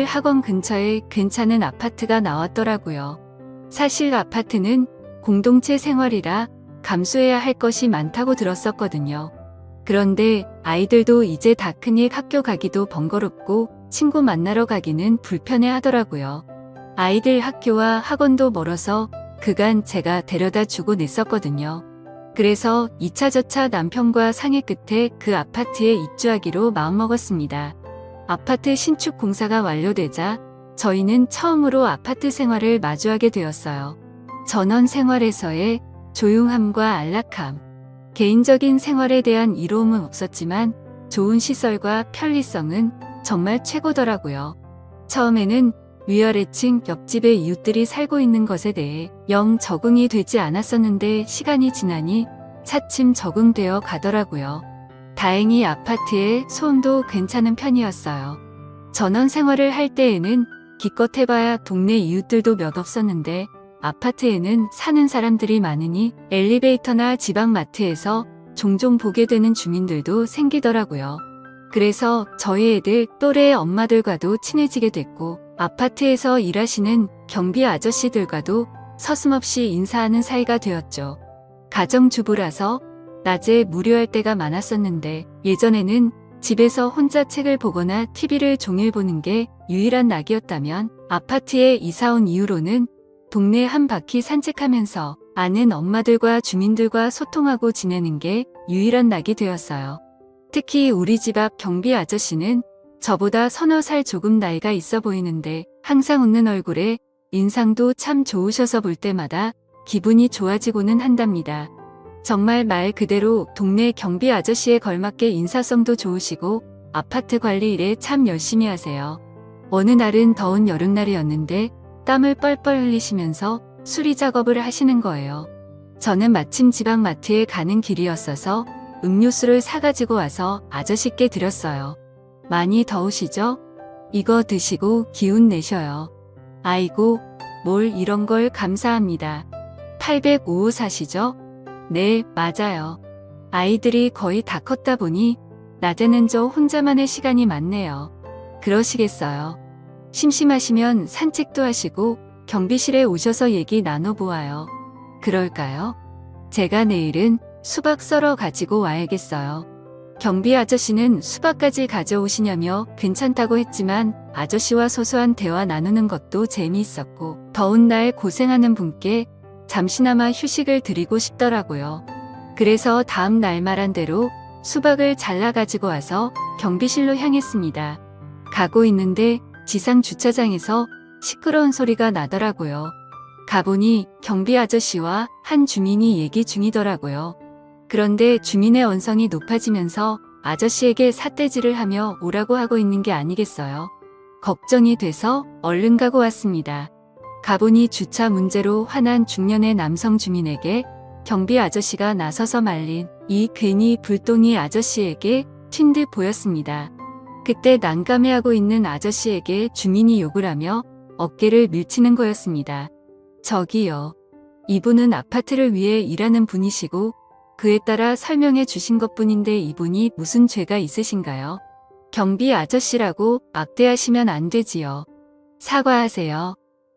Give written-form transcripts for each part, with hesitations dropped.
학원 근처에 괜찮은 아파트가 나왔더라고요. 사실 아파트는 공동체 생활이라 감수해야 할 것이 많다고 들었었거든요. 그런데 아이들도 이제 다 크니 학교 가기도 번거롭고 친구 만나러 가기는 불편해 하더라고요. 아이들 학교와 학원도 멀어서 그간 제가 데려다 주고 냈었거든요. 그래서 2차저차 남편과 상의 끝에 그 아파트에 입주하기로 마음먹었습니다. 아파트 신축 공사가 완료되자 저희는 처음으로 아파트 생활을 마주하게 되었어요. 전원 생활에서의 조용함과 안락함, 개인적인 생활에 대한 이로움은 없었지만 좋은 시설과 편리성은 정말 최고더라고요. 처음에는 위아래층 옆집의 이웃들이 살고 있는 것에 대해 영 적응이 되지 않았었는데 시간이 지나니 차츰 적응되어 가더라고요. 다행히 아파트의 소음도 괜찮은 편이었어요. 전원 생활을 할 때에는 기껏 해봐야 동네 이웃들도 몇 없었는데 아파트에는 사는 사람들이 많으니 엘리베이터나 지방마트에서 종종 보게 되는 주민들도 생기더라고요. 그래서 저희 애들 또래 엄마들과도 친해지게 됐고 아파트에서 일하시는 경비 아저씨들과도 서슴없이 인사하는 사이가 되었죠. 가정주부라서 낮에 무료할 때가 많았었는데 예전에는 집에서 혼자 책을 보거나 TV를 종일 보는 게 유일한 낙이었다면 아파트에 이사온 이후로는 동네 한 바퀴 산책하면서 아는 엄마들과 주민들과 소통하고 지내는 게 유일한 낙이 되었어요. 특히 우리 집 앞 경비 아저씨는 저보다 서너 살 조금 나이가 있어 보이는데 항상 웃는 얼굴에 인상도 참 좋으셔서 볼 때마다 기분이 좋아지고는 한답니다. 정말 말 그대로 동네 경비 아저씨에 걸맞게 인사성도 좋으시고 아파트 관리 일에 참 열심히 하세요. 어느 날은 더운 여름날이었는데 땀을 뻘뻘 흘리시면서 수리 작업을 하시는 거예요. 저는 마침 지방마트에 가는 길이었어서 음료수를 사가지고 와서 아저씨께 드렸어요. 많이 더우시죠? 이거 드시고 기운 내셔요. 아이고, 뭘 이런 걸 감사합니다. 805호 사시죠? 네, 맞아요. 아이들이 거의 다 컸다 보니 낮에는 저 혼자만의 시간이 많네요. 그러시겠어요. 심심하시면 산책도 하시고 경비실에 오셔서 얘기 나눠보아요. 그럴까요? 제가 내일은 수박 썰어 가지고 와야겠어요. 경비 아저씨는 수박까지 가져오시냐며 괜찮다고 했지만 아저씨와 소소한 대화 나누는 것도 재미있었고 더운 날 고생하는 분께 잠시나마 휴식을 드리고 싶더라고요. 그래서 다음 날 말한 대로 수박을 잘라 가지고 와서 경비실로 향했습니다. 가고 있는데 지상 주차장에서 시끄러운 소리가 나더라고요. 가보니 경비 아저씨와 한 주민이 얘기 중이더라고요. 그런데 주민의 언성이 높아지면서 아저씨에게 삿대질을 하며 오라고 하고 있는 게 아니겠어요. 걱정이 돼서 얼른 가고 왔습니다. 가보니 주차 문제로 화난 중년의 남성 주민에게 경비 아저씨가 나서서 말린 이 괜히 불똥이 아저씨에게 튄 듯 보였습니다. 그때 난감해하고 있는 아저씨에게 주민이 욕을 하며 어깨를 밀치는 거였습니다. 저기요. 이분은 아파트를 위해 일하는 분이시고 그에 따라 설명해 주신 것뿐인데 이분이 무슨 죄가 있으신가요? 경비 아저씨라고 막대하시면 안 되지요. 사과하세요.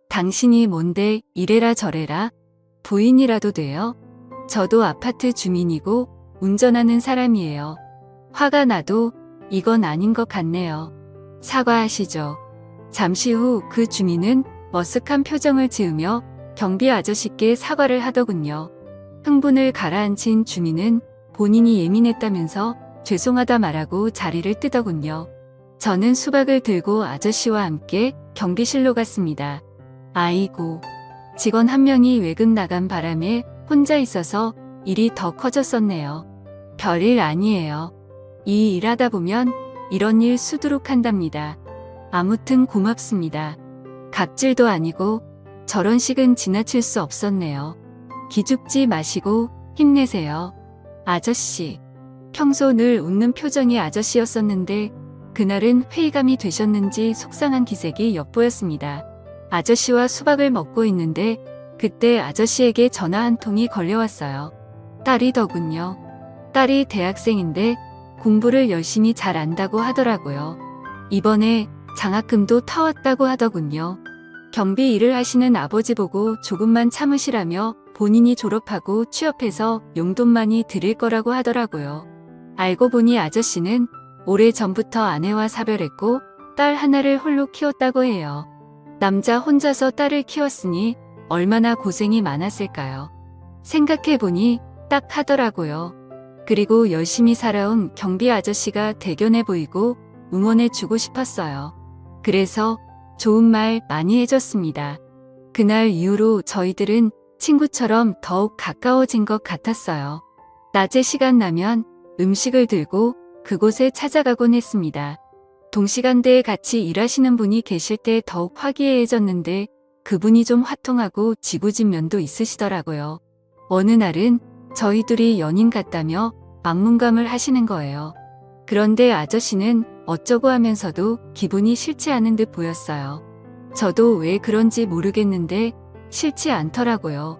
당신이 뭔데 이래라 저래라. 부인이라도 돼요? 저도 아파트 주민이고 운전하는 사람이에요. 화가 나도 이건 아닌 것 같네요. 사과하시죠. 잠시 후 그 주민은 머쓱한 표정을 지으며 경비 아저씨께 사과를 하더군요. 흥분을 가라앉힌 주민은 본인이 예민했다면서 죄송하다 말하고 자리를 뜨더군요. 저는 수박을 들고 아저씨와 함께 경비실로 갔습니다. 아이고, 직원 한 명이 외근 나간 바람에 혼자 있어서 일이 더 커졌었네요. 별일 아니에요. 이 일하다 보면 이런 일 수두룩 한답니다. 아무튼 고맙습니다. 갑질도 아니고 저런 식은 지나칠 수 없었네요. 기죽지 마시고 힘내세요. 아저씨. 평소 늘 웃는 표정의 아저씨였었는데 그날은 회의감이 되셨는지 속상한 기색이 엿보였습니다. 아저씨와 수박을 먹고 있는데 그때 아저씨에게 전화 한 통이 걸려왔어요. 딸이더군요. 딸이 대학생인데 공부를 열심히 잘 안다고 하더라고요. 이번에 장학금도 타왔다고 하더군요. 경비 일을 하시는 아버지 보고 조금만 참으시라며 본인이 졸업하고 취업해서 용돈만이 드릴 거라고 하더라고요. 알고 보니 아저씨는 오래전부터 아내와 사별했고 딸 하나를 홀로 키웠다고 해요. 남자 혼자서 딸을 키웠으니 얼마나 고생이 많았을까요? 생각해보니 딱 하더라고요. 그리고 열심히 살아온 경비 아저씨가 대견해 보이고 응원해주고 싶었어요. 그래서 좋은 말 많이 해줬습니다. 그날 이후로 저희들은 친구처럼 더욱 가까워진 것 같았어요. 낮에 시간 나면 음식을 들고 그곳에 찾아가곤 했습니다. 동시간대에 같이 일하시는 분이 계실 때 더욱 화기애애해졌는데 그분이 좀 화통하고 지구진 면도 있으시더라고요. 어느 날은 저희 둘이 연인 같다며 막문감을 하시는 거예요. 그런데 아저씨는 어쩌고 하면서도 기분이 싫지 않은 듯 보였어요. 저도 왜 그런지 모르겠는데 싫지 않더라고요.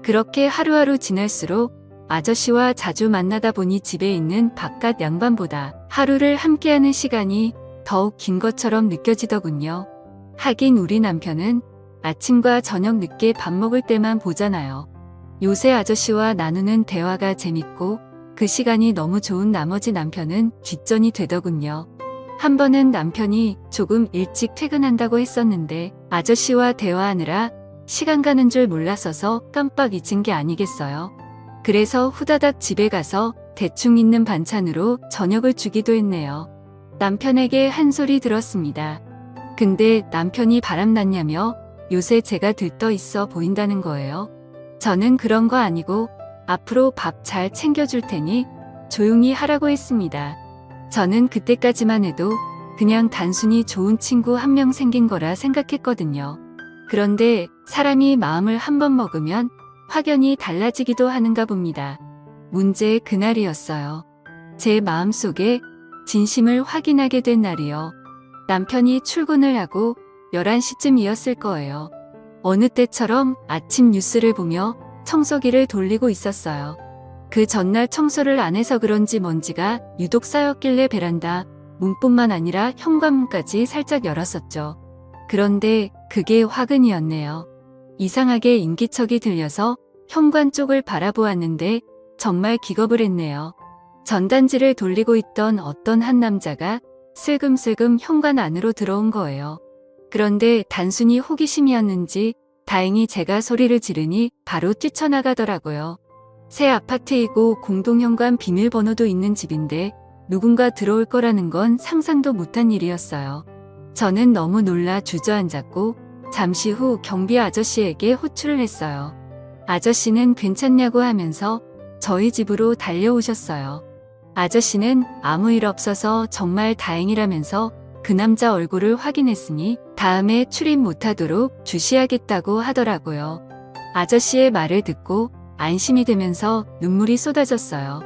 그렇게 하루하루 지날수록 아저씨와 자주 만나다 보니 집에 있는 바깥 양반보다 하루를 함께하는 시간이 더욱 긴 것처럼 느껴지더군요. 하긴 우리 남편은 아침과 저녁 늦게 밥 먹을 때만 보잖아요. 요새 아저씨와 나누는 대화가 재밌고 그 시간이 너무 좋은 나머지 남편은 뒷전이 되더군요. 한 번은 남편이 조금 일찍 퇴근한다고 했었는데 아저씨와 대화하느라 시간 가는 줄 몰랐어서 깜빡 잊은 게 아니겠어요. 그래서 후다닥 집에 가서 대충 있는 반찬으로 저녁을 주기도 했네요. 남편에게 한 소리 들었습니다. 근데 남편이 바람났냐며 요새 제가 들떠 있어 보인다는 거예요. 저는 그런 거 아니고 앞으로 밥 잘 챙겨줄 테니 조용히 하라고 했습니다. 저는 그때까지만 해도 그냥 단순히 좋은 친구 한 명 생긴 거라 생각했거든요. 그런데 사람이 마음을 한 번 먹으면 확연히 달라지기도 하는가 봅니다. 문제의 그날이었어요. 제 마음속에 진심을 확인하게 된 날이요. 남편이 출근을 하고 11시쯤이었을 거예요. 어느 때처럼 아침 뉴스를 보며 청소기를 돌리고 있었어요. 그 전날 청소를 안 해서 그런지 먼지가 유독 쌓였길래 베란다 문뿐만 아니라 현관문까지 살짝 열었었죠. 그런데 그게 화근이었네요. 이상하게 인기척이 들려서 현관 쪽을 바라보았는데 정말 기겁을 했네요. 전단지를 돌리고 있던 어떤 한 남자가 슬금슬금 현관 안으로 들어온 거예요. 그런데 단순히 호기심이었는지 다행히 제가 소리를 지르니 바로 뛰쳐나가더라고요. 새 아파트이고 공동현관 비밀번호도 있는 집인데 누군가 들어올 거라는 건 상상도 못한 일이었어요. 저는 너무 놀라 주저앉았고 잠시 후 경비 아저씨에게 호출을 했어요. 아저씨는 괜찮냐고 하면서 저희 집으로 달려오셨어요. 아저씨는 아무 일 없어서 정말 다행이라면서 그 남자 얼굴을 확인했으니 다음에 출입 못하도록 주시하겠다고 하더라고요. 아저씨의 말을 듣고 안심이 되면서 눈물이 쏟아졌어요.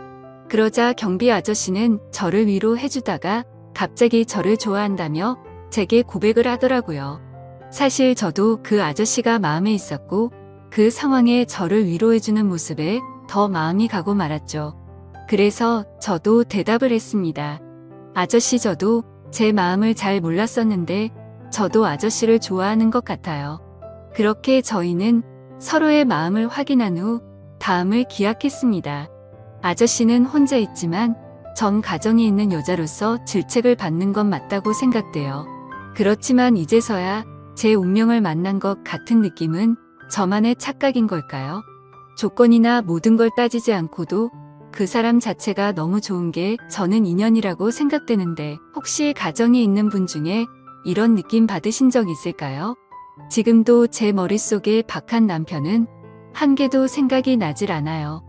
그러자 경비 아저씨는 저를 위로해주다가 갑자기 저를 좋아한다며 제게 고백을 하더라고요. 사실 저도 그 아저씨가 마음에 있었고 그 상황에 저를 위로해주는 모습에 더 마음이 가고 말았죠. 그래서 저도 대답을 했습니다. 아저씨, 저도 제 마음을 잘 몰랐었는데 저도 아저씨를 좋아하는 것 같아요. 그렇게 저희는 서로의 마음을 확인한 후 다음을 기약했습니다. 아저씨는 혼자 있지만 전 가정이 있는 여자로서 질책을 받는 건 맞다고 생각돼요. 그렇지만 이제서야 제 운명을 만난 것 같은 느낌은 저만의 착각인 걸까요? 조건이나 모든 걸 따지지 않고도 그 사람 자체가 너무 좋은 게 저는 인연이라고 생각되는데 혹시 가정이 있는 분 중에 이런 느낌 받으신 적 있을까요? 지금도 제 머릿속에 박한 남편은 한 개도 생각이 나질 않아요.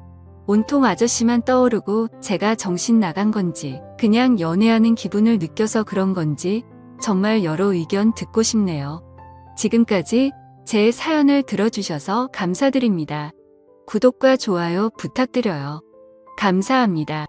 온통 아저씨만 떠오르고 제가 정신 나간 건지 그냥 연애하는 기분을 느껴서 그런 건지 정말 여러 의견 듣고 싶네요. 지금까지 제 사연을 들어주셔서 감사드립니다. 구독과 좋아요 부탁드려요. 감사합니다.